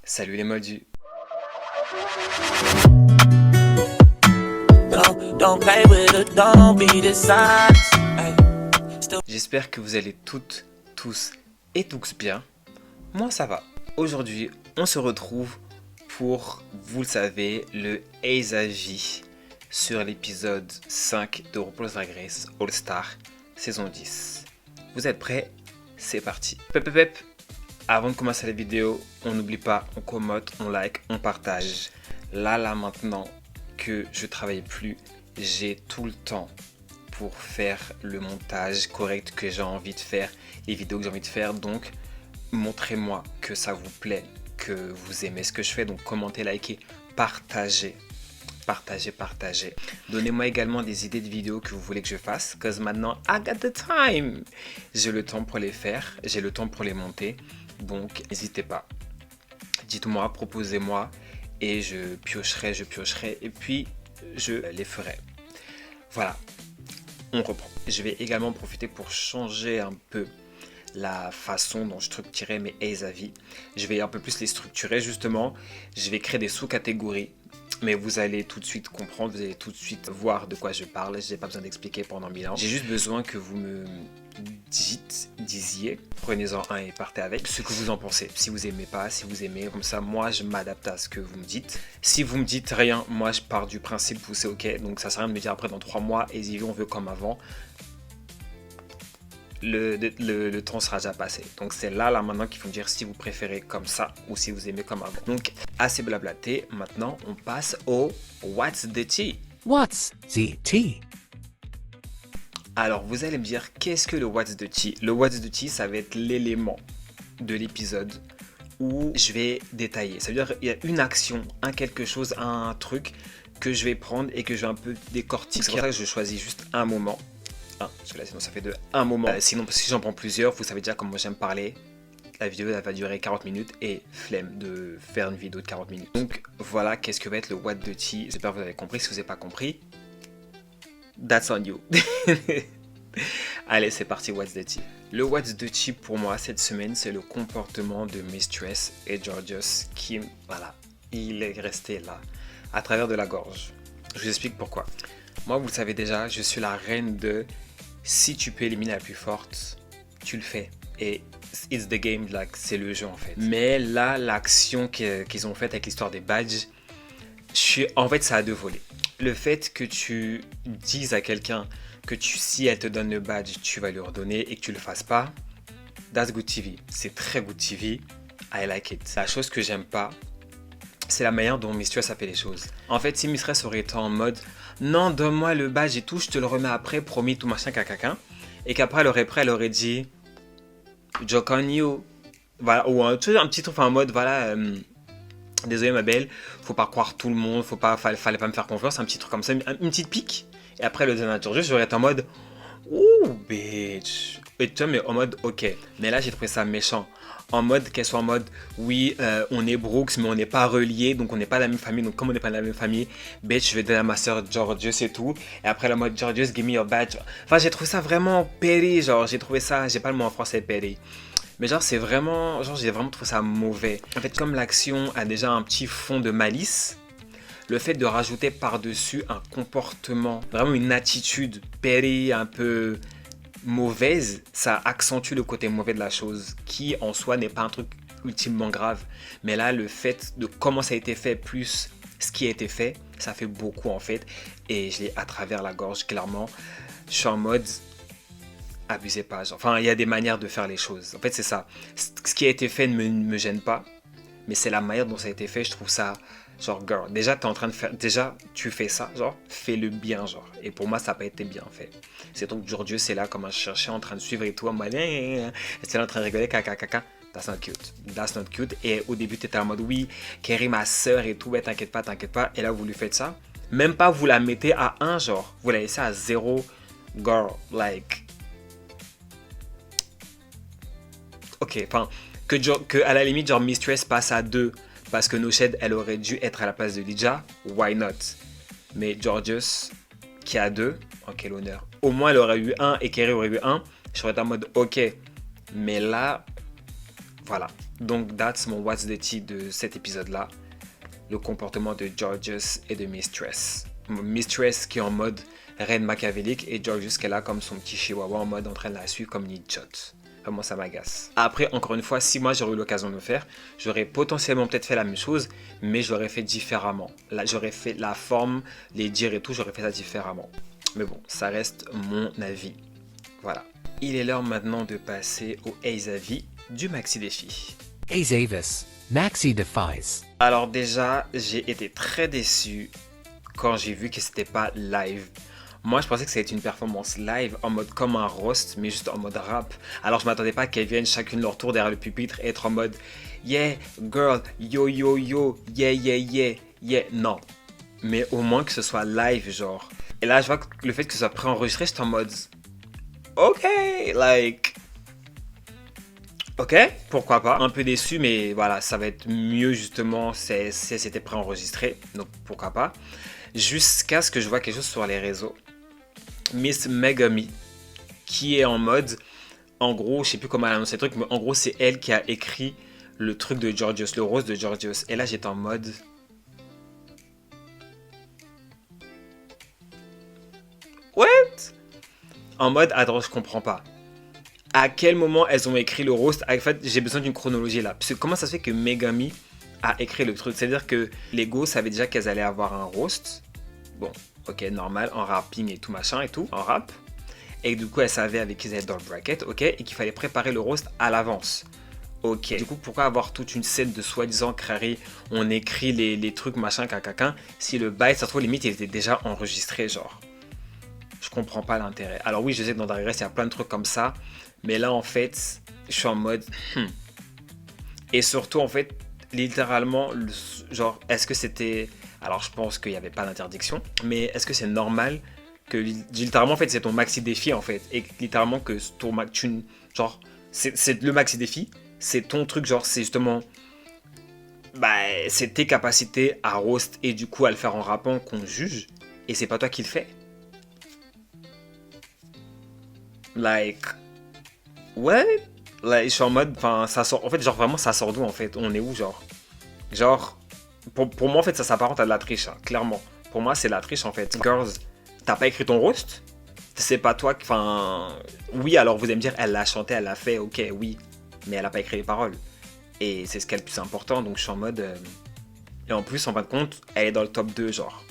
Salut les moldus. Don't play with it, don't be dishonest. Ay, still. J'espère que vous allez toutes, tous et tous bien. Moi ça va. Aujourd'hui, on se retrouve pour, vous le savez, le Ace à vie sur l'épisode 5 de RuPaul's Drag Race All Star saison 10. Vous êtes prêts? C'est parti. Pep pep pep. Avant de commencer la vidéo, on n'oublie pas, on commente, on like, on partage. Là maintenant que je travaille plus, j'ai tout le temps pour faire le montage correct que j'ai envie de faire, les vidéos que j'ai envie de faire. Donc, montrez-moi que ça vous plaît, que vous aimez ce que je fais. Donc, commentez, likez, partagez. Partagez. Donnez-moi également des idées de vidéos que vous voulez que je fasse. Parce que maintenant, I got the time. J'ai le temps pour les faire, j'ai le temps pour les monter. Donc, n'hésitez pas. Dites-moi, proposez-moi. Et je piocherai. Et puis, je les ferai. Voilà. On reprend. Je vais également profiter pour changer un peu la façon dont je structurais mes Ace à vie. Je vais un peu plus les structurer justement. Je vais créer des sous-catégories. Mais vous allez tout de suite comprendre, vous allez tout de suite voir de quoi je parle. Je n'ai pas besoin d'expliquer pendant 1000 ans. J'ai juste besoin que vous me disiez, prenez-en un et partez avec, ce que vous en pensez. Si vous aimez pas, si vous aimez, comme ça, moi, je m'adapte à ce que vous me dites. Si vous me dites rien, moi, je pars du principe où c'est ok. Donc, ça sert à rien de me dire après dans 3 mois, et si on veut comme avant. Le temps sera déjà passé. Donc c'est là maintenant qu'il faut me dire si vous préférez comme ça ou si vous aimez comme avant. Donc assez blablaté, maintenant on passe au What's the Tea. What's the tea? Alors vous allez me dire qu'est-ce que le What's the Tea? Le What's the Tea, ça va être l'élément de l'épisode où je vais détailler. Ça veut dire qu'il y a une action, un quelque chose, un truc que je vais prendre et que je vais un peu décortiquer. C'est pour ça que je choisis juste un moment. Parce que là sinon ça fait de un moment. Sinon si j'en prends plusieurs, vous savez déjà comment j'aime parler. La vidéo elle va durer 40 minutes et flemme de faire une vidéo de 40 minutes. Donc voilà qu'est-ce que va être le What the Tea. J'espère que vous avez compris. Si vous n'avez pas compris, that's on you. Allez c'est parti, What's the Tea. Le What's the Tea pour moi cette semaine, c'est le comportement de Mistress et Jorgeous qui, voilà, il est resté là, à travers de la gorge. Je vous explique pourquoi. Moi vous le savez déjà, je suis la reine de si tu peux éliminer la plus forte, tu le fais. Et it's the game, like, c'est le jeu en fait. Mais là, l'action qu'ils ont faite avec l'histoire des badges, en fait, ça a deux volets. Le fait que tu dises à quelqu'un que si elle te donne le badge, tu vas lui redonner et que tu le fasses pas, that's good TV. C'est très good TV. I like it. La chose que j'aime pas, c'est la manière dont Mistress a fait les choses. En fait, si Mistress aurait été en mode non, donne-moi le badge et tout, je te le remets après, promis, tout machin, cacaca. Et qu'après, elle aurait dit joke on you. Voilà, ou un petit truc en mode voilà, désolé ma belle, faut pas croire tout le monde, fallait pas me faire confiance, un petit truc comme ça, une petite pique. Et après, le donateur, juste, j'aurais été en mode ouh, bitch. Et tu vois, mais en mode ok. Mais là, j'ai trouvé ça méchant. En mode qu'elle soit en mode oui on est Brooks mais on n'est pas reliés donc on n'est pas de la même famille, donc comme on n'est pas de la même famille, bitch je vais donner à ma soeur Jorgeous et tout, et après la mode Jorgeous give me your badge. Enfin j'ai trouvé ça vraiment péri, genre j'ai trouvé ça, j'ai pas le mot en français péri, mais genre c'est vraiment, genre j'ai vraiment trouvé ça mauvais. En fait comme l'action a déjà un petit fond de malice, le fait de rajouter par-dessus un comportement, vraiment une attitude péri un peu mauvaise, ça accentue le côté mauvais de la chose qui en soi n'est pas un truc ultimement grave, mais là le fait de comment ça a été fait plus ce qui a été fait, ça fait beaucoup en fait, et je l'ai à travers la gorge clairement. Je suis en mode abusez pas, genre. Enfin il y a des manières de faire les choses, en fait c'est ça, ce qui a été fait ne me gêne pas, mais c'est la manière dont ça a été fait, je trouve ça genre girl, déjà t'es en train de faire, déjà tu fais ça, genre fais-le bien, genre. Et pour moi ça n'a pas été bien fait. C'est donc Jorgeous c'est là comme un chercheur en train de suivre et tout, en mode c'est là en train de rigoler, caca. That's not cute. Et au début t'étais en mode oui, Kerry ma soeur et tout, ouais, t'inquiète pas. Et là vous lui faites ça, même pas vous la mettez à 1, genre vous la laissez à 0, girl, like ok, enfin que à la limite genre Mistress passe à 2 parce que Noshed elle aurait dû être à la place de Lija, why not? Mais Jorgeous qui a 2, en quel honneur. Au moins elle aurait eu 1 et Kerry aurait eu 1, je serais en mode ok. Mais là, voilà, Donc, that's mon What's the Tea de cet épisode-là. Le comportement de Georgios et de Mistress. Mistress qui est en mode reine machiavélique et Georgios qui est là comme son petit chihuahua en mode en train de la suivre comme une idiote. Vraiment, ça m'agace. Après, encore une fois, si moi j'aurais eu l'occasion de le faire, j'aurais potentiellement peut-être fait la même chose, mais j'aurais fait différemment. Là, j'aurais fait la forme, les dires et tout, j'aurais fait ça différemment. Mais bon, ça reste mon avis. Voilà. Il est l'heure maintenant de passer au Ace Avis du Maxi Défi. Ace Avis, Maxi Defies. Alors déjà, j'ai été très déçu quand j'ai vu que c'était pas live. Moi, je pensais que ça allait être une performance live en mode comme un roast, mais juste en mode rap. Alors, je m'attendais pas qu'elles viennent chacune leur tour derrière le pupitre et être en mode yeah, girl, yo, yo, yo, yeah, yeah, yeah, yeah. Non. Mais au moins que ce soit live, genre. Et là, je vois que le fait que ce soit préenregistré, j'étais en mode ok, like. Ok, pourquoi pas. Un peu déçu, mais voilà, ça va être mieux justement si c'était préenregistré. Donc, pourquoi pas. Jusqu'à ce que je vois quelque chose sur les réseaux. Miss Megami, qui est en mode, en gros, je sais plus comment elle annonce le truc, mais en gros, c'est elle qui a écrit le truc de Georgios, le rose de Georgios. Et là, j'étais en mode, what? En mode, attends, je comprends pas. À quel moment elles ont écrit le roast? En fait, j'ai besoin d'une chronologie là. Parce que comment ça se fait que Megami a écrit le truc? C'est-à-dire que les go savaient déjà qu'elles allaient avoir un roast. Bon, ok, normal, en rapping et tout machin et tout, en rap. Et du coup, elles savaient avec qui elles allaient dans le bracket, ok, et qu'il fallait préparer le roast à l'avance. Ok, du coup, pourquoi avoir toute une scène de soi-disant crari, on écrit les trucs machin, cacaquin, si le bail, ça se trouve, limite, il était déjà enregistré, genre. Je comprends pas l'intérêt. Alors oui, je sais que dans Drag Race, il y a plein de trucs comme ça, mais là, en fait, je suis en mode... Et surtout, en fait, littéralement, genre, est-ce que c'était... Alors, je pense qu'il n'y avait pas d'interdiction, mais est-ce que c'est normal que, littéralement, en fait, c'est ton maxi défi, en fait, et littéralement que ton genre, c'est le maxi défi, c'est ton truc, genre, c'est justement, bah, c'est tes capacités à roast et du coup à le faire en rappant qu'on juge, et c'est pas toi qui le fais. Like, what? Like, je suis en mode, enfin, ça sort, en fait, genre, vraiment, ça sort d'où, en fait? On est où, genre? Genre... Pour moi, en fait, ça s'apparente à de la triche, hein, clairement. Pour moi, c'est de la triche, en fait. Girls, t'as pas écrit ton roast? C'est pas toi qui... Enfin... Oui, alors vous allez me dire, elle l'a chanté, elle l'a fait, ok, oui. Mais elle a pas écrit les paroles. Et c'est ce qui est le plus important, donc je suis en mode... Et en plus, en fin de compte, elle est dans le top 2, genre.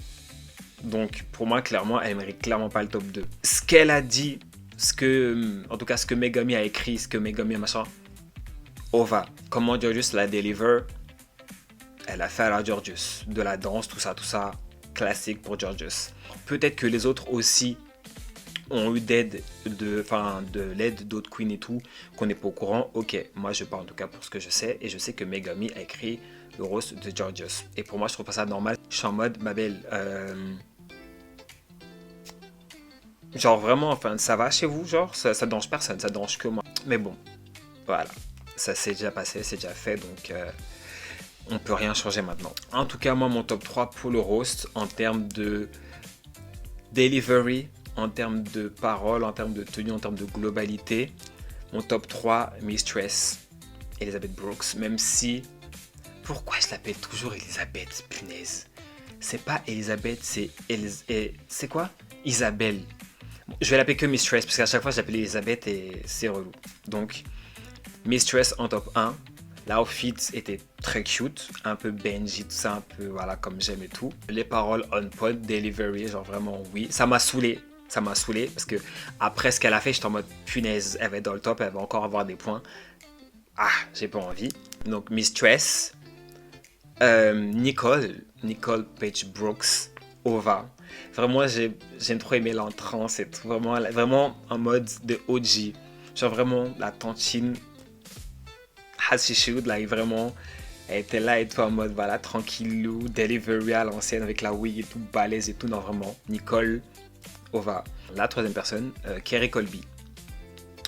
Donc, pour moi, clairement, elle mérite clairement pas le top 2. Ce qu'elle a dit, en tout cas, ce que Megami a écrit, ce que Megami a machin... Ova, comment Georgios la deliver... Elle a fait à la Georgios, de la danse, tout ça, classique pour Georgios. Peut-être que les autres aussi ont eu de l'aide d'autres queens et tout, qu'on n'est pas au courant. Ok, moi je parle en tout cas pour ce que je sais, et je sais que Megami a écrit le roast de Georgios. Et pour moi, je trouve pas ça normal. Je suis en mode, ma belle, genre vraiment, enfin, ça va chez vous, genre, ça dérange personne, ça dérange que moi. Mais bon, voilà, ça s'est déjà passé, c'est déjà fait, donc... on peut rien changer maintenant. En tout cas, moi, mon top 3 pour le roast, en termes de delivery, en termes de parole, en termes de tenue, en termes de globalité, mon top 3, Mistress, Elizabeth Brooks, même si... Pourquoi je l'appelle toujours Elizabeth, punaise? C'est pas Elizabeth, c'est... C'est quoi? Isabelle. Bon, je vais l'appeler que Mistress, parce qu'à chaque fois, je l'appelle Elizabeth et c'est relou. Donc, Mistress en top 1. L'outfit était très cute, un peu Benji, tout ça, un peu voilà comme j'aime et tout. Les paroles on point, delivery, genre vraiment oui. Ça m'a saoulé parce que après ce qu'elle a fait, j'étais en mode punaise, elle va être dans le top, elle va encore avoir des points. Ah, j'ai pas envie. Donc Mistress, Nicole Paige Brooks, Ova. Vraiment, j'aime trop aimé l'entrant, c'est vraiment en mode de OG. Genre vraiment la tantine. As she should, like vraiment, elle était là et tout en mode voilà, tranquillou, delivery à l'ancienne avec la wig et tout, balèze et tout, non vraiment, Nicole, Ova. La troisième personne, Kerry Colby.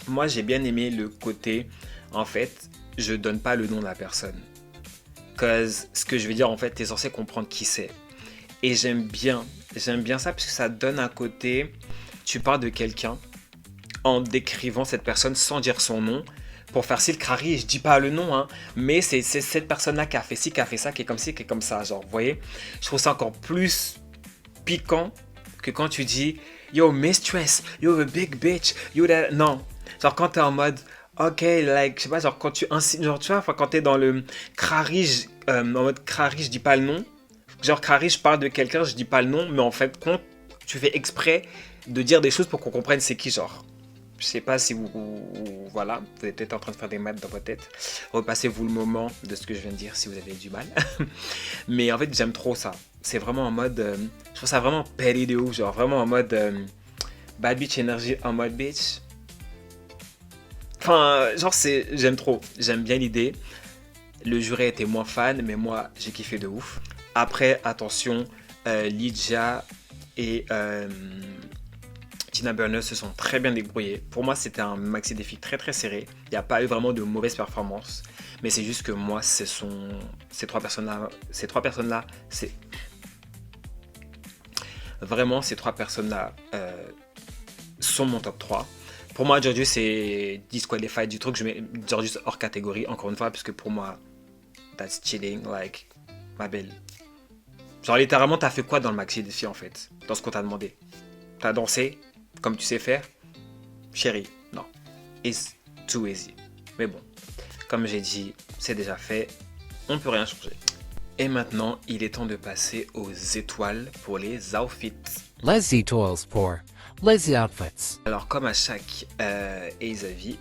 Moi j'ai bien aimé le côté, en fait, je donne pas le nom de la personne. Cause ce que je vais dire en fait, t'es censé comprendre qui c'est. Et j'aime bien ça parce que ça donne un côté, tu parles de quelqu'un en décrivant cette personne sans dire son nom, pour faire Silk Harry, je dis pas le nom, hein, mais c'est cette personne-là qui a fait ci, qui a fait ça, qui est comme ci, qui est comme ça, genre, vous voyez, je trouve ça encore plus piquant que quand tu dis yo mistress, you're a big bitch, you that, non, genre quand t'es en mode ok, like, je sais pas, genre quand tu insinues, genre tu vois, enfin quand t'es dans le crari, en mode crari, je dis pas le nom, genre crari, je parle de quelqu'un, je dis pas le nom, mais en fait, quand tu fais exprès de dire des choses pour qu'on comprenne c'est qui, genre. Je sais pas si voilà, vous êtes peut-être en train de faire des maths dans votre tête. Repassez-vous le moment de ce que je viens de dire si vous avez du mal. Mais en fait, j'aime trop ça. C'est vraiment en mode, je trouve ça vraiment petty de ouf, genre vraiment en mode bad bitch energy en mode bitch. Enfin, genre j'aime trop, j'aime bien l'idée. Le jury était moins fan, mais moi j'ai kiffé de ouf. Après, attention, Lydia et Tina Burner se sont très bien débrouillés. Pour moi, c'était un maxi défi très très serré. Il n'y a pas eu vraiment de mauvaises performances. Mais c'est juste que moi, ces trois personnes-là, c'est... Vraiment, ces trois personnes-là sont mon top 3. Pour moi, Georgius, c'est disqualified du truc. Je mets Georgius hors catégorie, encore une fois, parce que pour moi, that's cheating, like, ma belle. Genre, littéralement, t'as fait quoi dans le maxi défi, en fait? Dans ce qu'on t'a demandé? T'as dansé comme tu sais faire? Chérie, non. It's too easy. Mais bon, comme j'ai dit, c'est déjà fait. On peut rien changer. Et maintenant, il est temps de passer aux étoiles pour les outfits. Les étoiles pour les outfits. Alors, comme à chaque Azavi,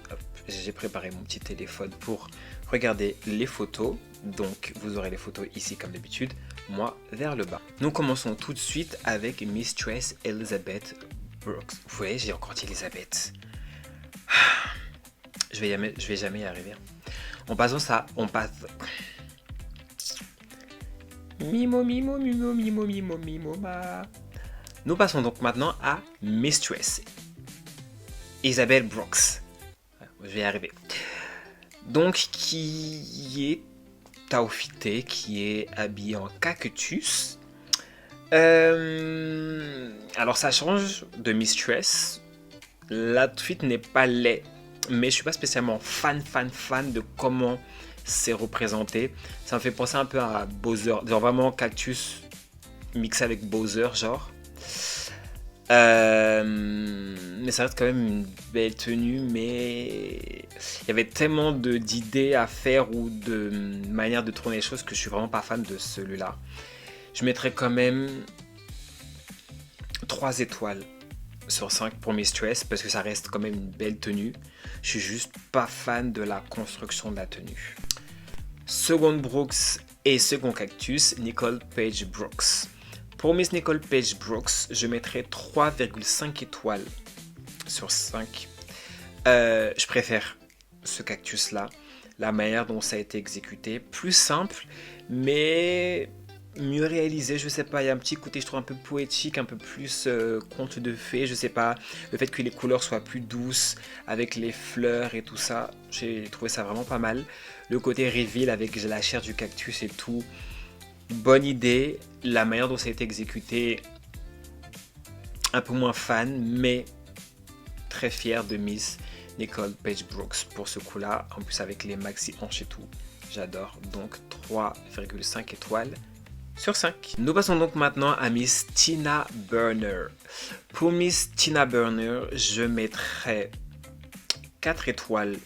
j'ai préparé mon petit téléphone pour regarder les photos. Donc, vous aurez les photos ici comme d'habitude, moi vers le bas. Nous commençons tout de suite avec Mistress Elizabeth Brooks. Vous voyez, j'ai encore dit Elizabeth. Je vais jamais y arriver. On passe ça, on passe... Mimo, mimo, mimo, mimo, mimo, mimo, ma. Nous passons donc maintenant à Mistress Isabelle Brooks. Je vais y arriver. Donc, qui est outfitée, qui est habillée en cactus. Alors, ça change de Mistress. L'outfit n'est pas laid, mais je suis pas spécialement fan de comment c'est représenté. Ça me fait penser un peu à Bowser, genre vraiment cactus mixé avec Bowser, genre. Mais ça reste quand même une belle tenue, mais il y avait tellement d'idées à faire ou de manières de tourner les choses que je suis vraiment pas fan de celui-là. Je mettrais quand même 3 étoiles sur 5 pour Mistress parce que ça reste quand même une belle tenue. Je suis juste pas fan de la construction de la tenue. Second Brooks et second cactus, Nicole Paige Brooks. Pour Miss Nicole Paige Brooks, je mettrai 3,5 étoiles sur 5. Je préfère ce cactus-là, la manière dont ça a été exécuté. Plus simple, mais mieux réalisé, je sais pas, il y a un petit côté, je trouve, un peu poétique, un peu plus conte de fées, je sais pas. Le fait que les couleurs soient plus douces, avec les fleurs et tout ça, j'ai trouvé ça vraiment pas mal. Le côté reveal avec la chair du cactus et tout, bonne idée. La manière dont ça a été exécuté, un peu moins fan, mais très fier de Miss Nicole Paige Brooks pour ce coup-là. En plus avec les maxi hanches et tout, j'adore. Donc 3,5 étoiles sur 5. Nous passons donc maintenant à Miss Tina Burner. Pour Miss Tina Burner, je mettrai 4 étoiles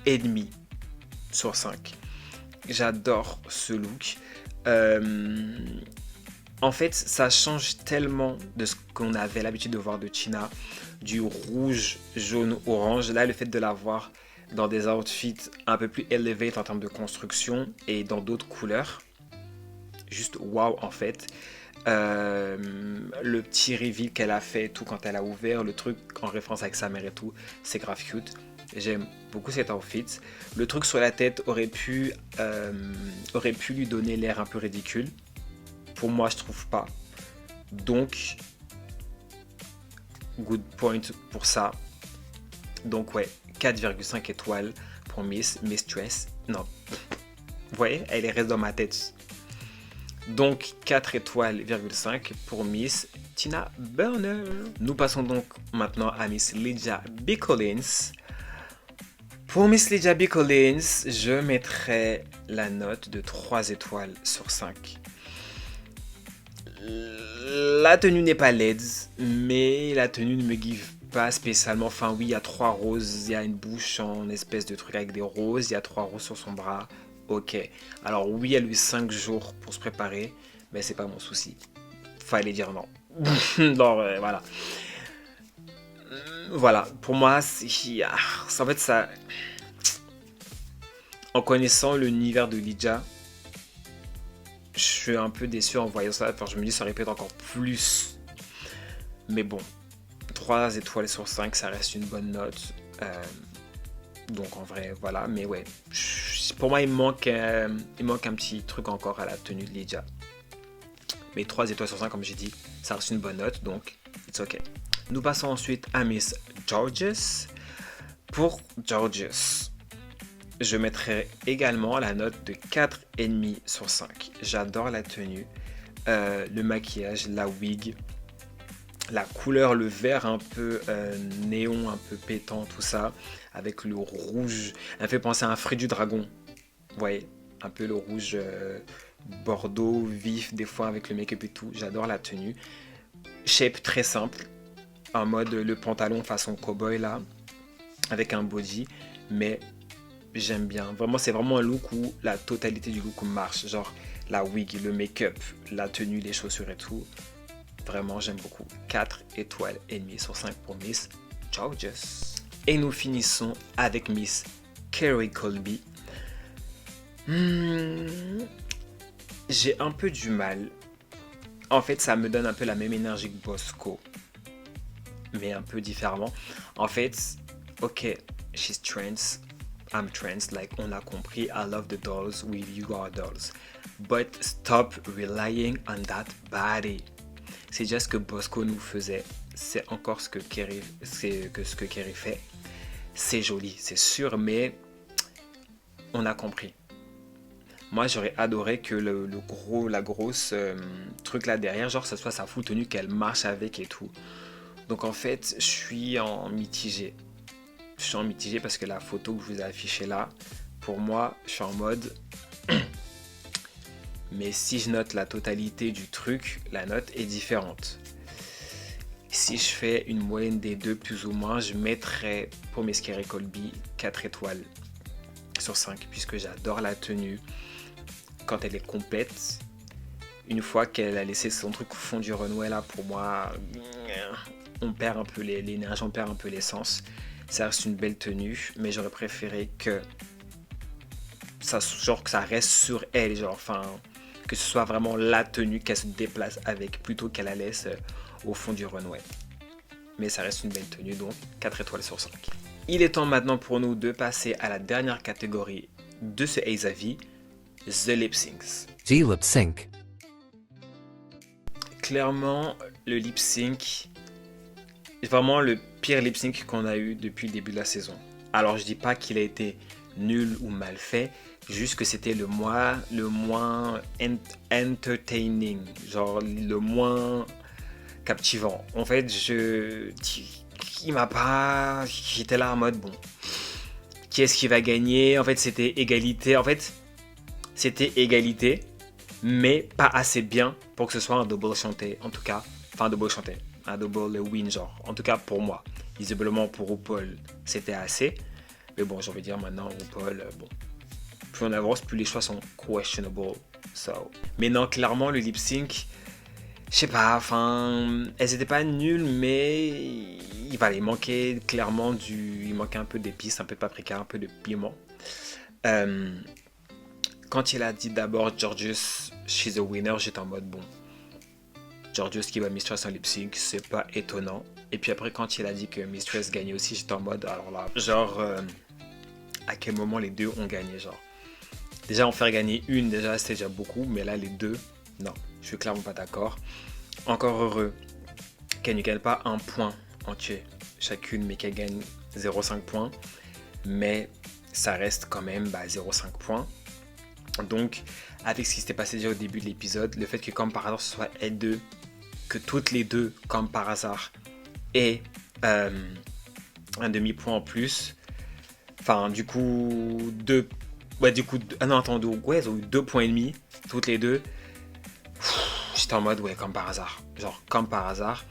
et demie sur 5. J'adore ce look. En fait, ça change tellement de ce qu'on avait l'habitude de voir de Tina, du rouge, jaune, orange. Là, le fait de la voir dans des outfits un peu plus élevés en termes de construction et dans d'autres couleurs, juste waouh en fait. Le petit reveal qu'elle a fait, tout quand elle a ouvert le truc en référence avec sa mère et tout, c'est grave cute. J'aime beaucoup cet outfit. Le truc sur la tête aurait pu lui donner l'air un peu ridicule. Pour moi, je trouve pas. Donc, good point pour ça. Donc ouais, 4,5 étoiles pour Mistress. Non, vous voyez, elle reste dans ma tête. Donc 4 étoiles,5 pour Miss Tina Burner. Nous passons donc maintenant à Miss Lydia B. Collins. Pour Miss Lydia B. Collins, je mettrais la note de 3 étoiles sur 5. La tenue n'est pas laide, mais la tenue ne me give pas spécialement. Enfin oui, il y a 3 roses, il y a une bouche en espèce de truc avec des roses, il y a 3 roses sur son bras. Ok. Alors oui, elle a eu 5 jours pour se préparer, mais c'est pas mon souci. Fallait dire non. Non, voilà. Voilà, pour moi, en fait, ça... En connaissant l'univers de Lydia, je suis un peu déçu en voyant ça. Enfin, je me dis, ça aurait pu être encore plus. Mais bon, 3 étoiles sur 5, ça reste une bonne note. Donc en vrai, voilà. Mais ouais, pour moi, il manque un petit truc encore à la tenue de Lydia. Mais 3 étoiles sur 5, comme j'ai dit, ça reste une bonne note. Donc, it's ok. Nous passons ensuite à Miss Georges. Pour Georges, je mettrai également la note de 4,5 sur 5. J'adore la tenue, le maquillage, la wig, la couleur, le vert un peu néon, un peu pétant, tout ça, avec le rouge. Elle me fait penser à un fruit du dragon. Vous voyez, un peu le rouge bordeaux vif, des fois avec le make-up et tout. J'adore la tenue. Shape très simple, en mode le pantalon façon cowboy là, avec un body, mais j'aime bien. Vraiment, c'est vraiment un look où la totalité du look marche. Genre la wig, le make-up, la tenue, les chaussures et tout. Vraiment, j'aime beaucoup. 4 étoiles et demie sur 5 pour Miss Georges. Et nous finissons avec Miss Kerry Colby. J'ai un peu du mal. En fait, ça me donne un peu la même énergie que Bosco, mais un peu différemment. En fait, ok, she's trans, I'm trans, like on a compris, I love the dolls, with you are dolls. But stop relying on that body. C'est déjà ce que Bosco nous faisait, c'est encore ce que Kerry fait. C'est joli, c'est sûr, mais on a compris. Moi, j'aurais adoré que la grosse truc là derrière, genre, ça soit sa full tenue qu'elle marche avec et tout. Donc, en fait, je suis en mitigé. Je suis en mitigé parce que la photo que je vous ai affichée là, pour moi, je suis en mode... Mais si je note la totalité du truc, la note est différente. Si je fais une moyenne des deux, plus ou moins, je mettrais pour Miss Kerry Colby 4 étoiles sur 5, puisque j'adore la tenue. Quand elle est complète, une fois qu'elle a laissé son truc au fond du runway là, pour moi, on perd un peu l'énergie, on perd un peu l'essence. Ça reste une belle tenue, mais j'aurais préféré que ça reste sur elle, genre, enfin, que ce soit vraiment la tenue qu'elle se déplace avec, plutôt qu'elle la laisse au fond du runway. Mais ça reste une belle tenue, donc 4 étoiles sur 5. Il est temps maintenant pour nous de passer à la dernière catégorie de ce Azavi, The Lip Syncs. The Lip Sync. Clairement, le lip sync est vraiment le pire lip sync qu'on a eu depuis le début de la saison. Alors je dis pas qu'il a été nul ou mal fait, juste que c'était le moins entertaining, genre le moins captivant. En fait, il m'a pas... J'étais là en mode, bon, qui est-ce qui va gagner? En fait, c'était égalité. En fait, c'était égalité, mais pas assez bien pour que ce soit un double chanté, en tout cas. Enfin, un double chanté, un double win, genre. En tout cas, pour moi. Visiblement, pour RuPaul, c'était assez. Mais bon, j'ai envie de dire maintenant, RuPaul, bon. Plus on avance, plus les choix sont questionable. So. Mais non, clairement, le lip sync, je sais pas, enfin, elles étaient pas nulles, mais il manquait clairement il manquait un peu d'épices, un peu de paprika, un peu de piment. Quand il a dit d'abord Georges, she's a winner, j'étais en mode bon, Georges qui va Mistress en lip sync, c'est pas étonnant. Et puis après, quand il a dit que Mistress gagnait aussi, j'étais en mode, alors là, genre, à quel moment les deux ont gagné, genre. Déjà, en faire gagner une, déjà, c'était déjà beaucoup, mais là, les deux, non, je suis clairement pas d'accord. Encore heureux qu'elle ne gagne pas un point entier chacune, mais qu'elle gagne 0,5 points. Mais ça reste quand même 0,5 points. Donc, avec ce qui s'était passé déjà au début de l'épisode, le fait que comme par hasard ce soit elles deux, que toutes les deux, comme par hasard, aient un demi-point en plus, Enfin, du coup, deux. Ouais, du coup. Ah non, attends, ouais, elles ont eu 2 points et demi, toutes les deux. J'étais en mode, ouais, comme par hasard. Genre, comme par hasard.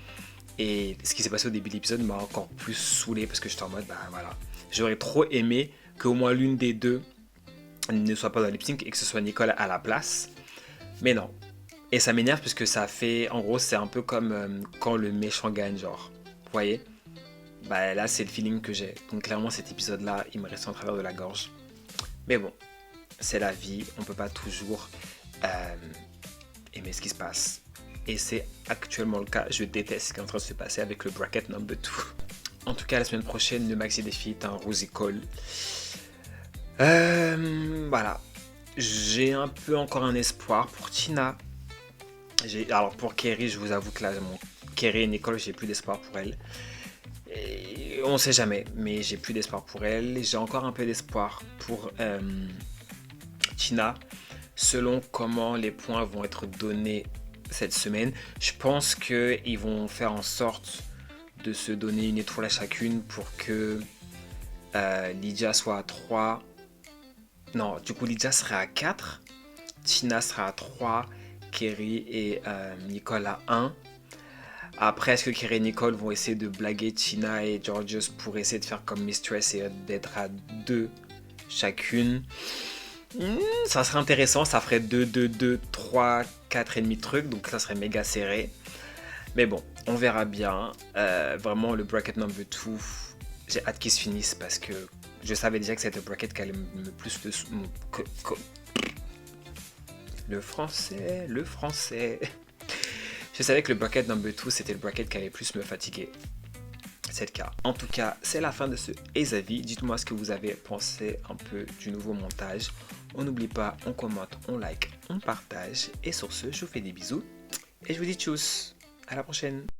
Et ce qui s'est passé au début de l'épisode m'a encore plus saoulé parce que j'étais en mode, bah voilà. J'aurais trop aimé qu'au moins l'une des deux ne soit pas dans le lip sync et que ce soit Nicole à la place. Mais non. Et ça m'énerve parce que ça fait. En gros, c'est un peu comme quand le méchant gagne, genre. Vous voyez? Bah là, c'est le feeling que j'ai. Donc clairement, cet épisode-là, il me reste en travers de la gorge. Mais bon, c'est la vie. On peut pas toujours aimer ce qui se passe. Et c'est actuellement le cas. Je déteste ce qui est en train de se passer avec le bracket number 2. En tout cas, la semaine prochaine, le Maxi Défi est un Rosie Cole. Voilà. J'ai un peu encore un espoir pour Tina. Alors pour Kerry, je vous avoue que là, Kerry et Nicole, j'ai plus d'espoir pour elle. Et on sait jamais, mais j'ai plus d'espoir pour elle. J'ai encore un peu d'espoir pour Tina, selon comment les points vont être donnés cette semaine. Je pense qu'ils vont faire en sorte de se donner une étoile à chacune pour que Lydia soit à 3. Non, du coup Lydia sera à 4, Tina sera à 3, Kerry et Nicole à 1. Après, est-ce que Kerry et Nicole vont essayer de blaguer Tina et Georgios pour essayer de faire comme Mistress et d'être à 2 chacune? Ça serait intéressant, ça ferait 2, 2, 2, 3, 4 et demi trucs, donc ça serait méga serré. Mais bon, on verra bien. Vraiment, le bracket number 2, j'ai hâte qu'il se finisse parce que je savais déjà que c'était le bracket qui allait me plus le français. Je savais que le bracket number 2, c'était le bracket qui allait plus me fatiguer. C'est le cas. En tout cas, c'est la fin de ce Ezavi. Dites-moi ce que vous avez pensé un peu du nouveau montage. On n'oublie pas, on commente, on like, on partage. Et sur ce, je vous fais des bisous. Et je vous dis tchuss. À la prochaine.